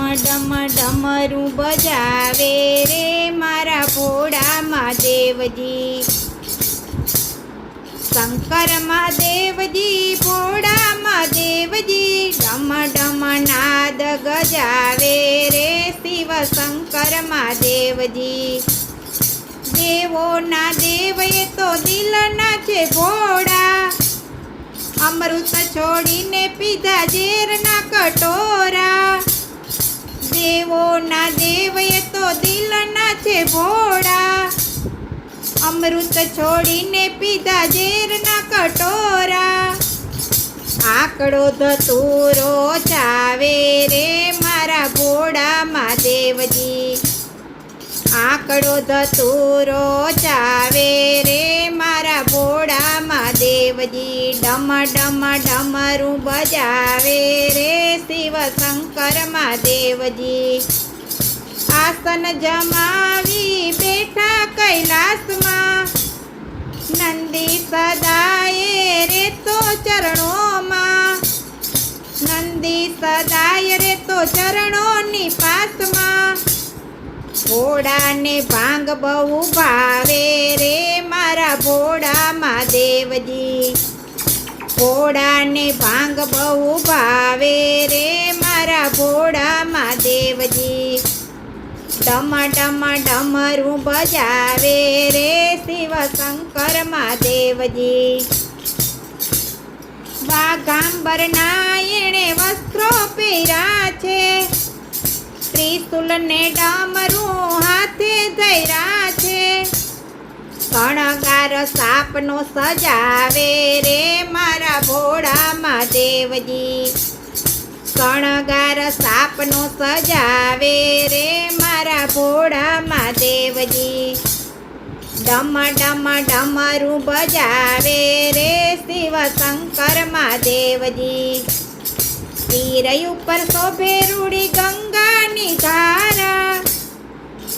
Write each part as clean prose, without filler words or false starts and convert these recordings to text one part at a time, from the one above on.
ડમ ડમરું બજાવે રે મારા ભોળા મહાદેવજી। શંકર મહાદેવજી ભોળા મહાદેવજી ડમ ડમ નાદ ગજાવે રે શિવ શંકર મહાદેવજી। દેવોના દેવ એ તો દિલના છે ભોળા, અમૃત છોડીને પીધા ઝેરના કટોરા। દેવોના દેવ એ તો દિલના છે ભોળા, અમૃત છોડીને પીધા ઝેરના કટોરા। આકડો ધતુરો ચાવે રે મારા ભોળા મહાદેવજી। આકડો ધતુરો ચાવે રે મારા ભોળા મહાદેવજી। ડમ ડમ ડમરું બજાવે રે શિવ શંકર મહાદેવજી। આસન જમાવી બેઠા કૈલાસમાં, નંદી સદાય રે તો ચરણોમાં। નંદી સદાય રે તો ચરણોની પાસમાં। ભોળાને ભાંગ બહુ ભાવે રે મારા ભોળા મહાદેવજી। ભોળાને ભાંગ બહુ ભાવે રે મારા ભોળા મહાદેવજી। ડમ ડમ ડમરું બજાવે રે શિવ શંકર મહાદેવજી। વાઘાંબરના એણે વસ્ત્રો પહેર્યા છે, ત્રિશુલ ને ડમરું હાથે ધર્યા છે। શણગાર સાપનો સજાવે રે મારા ભોળા મહાદેવજી। શણગાર સાપનો સજાવે રે મારા ભોળા મહાદેવજી। ડમ ડમ ડમરું બજાવે રે શિવ શંકર મહાદેવજી। તીર ઉપર શોભે રૂડી ગંગાની ધારા,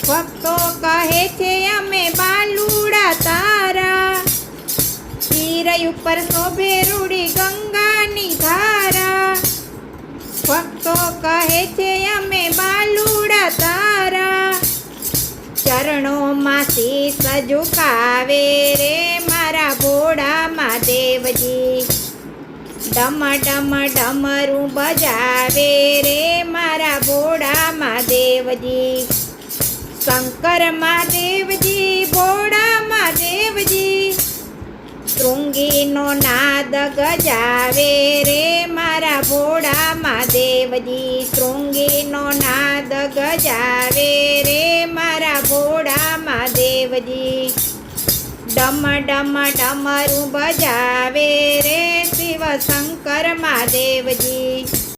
ભક્તો કહે છે અમે બાલુડા તારા। તીર ઉપર શોભે રૂડી ગંગાની ધારા, ભક્તો કહે છે અમે બાલુડા તારા। ચરણોમાં શીશ ઝુકાવે રે મારા ભોળા મહાદેવજી। ડમ ડમ ડમરું બજાવે રે મારા ભોળા મહાદેવજી। શંકર મહાદેવજી ભોળા મહાદેવજી, શૃંગીનો નાદ ગજાવે રે મારા ભોળા મહાદેવજી। શૃંગીનો નાદ ગજાવે રે મારા ભોળા મહાદેવજી। ડમ ડમ ડમરું બજાવે રે શિવ શંકર મહાદેવજી।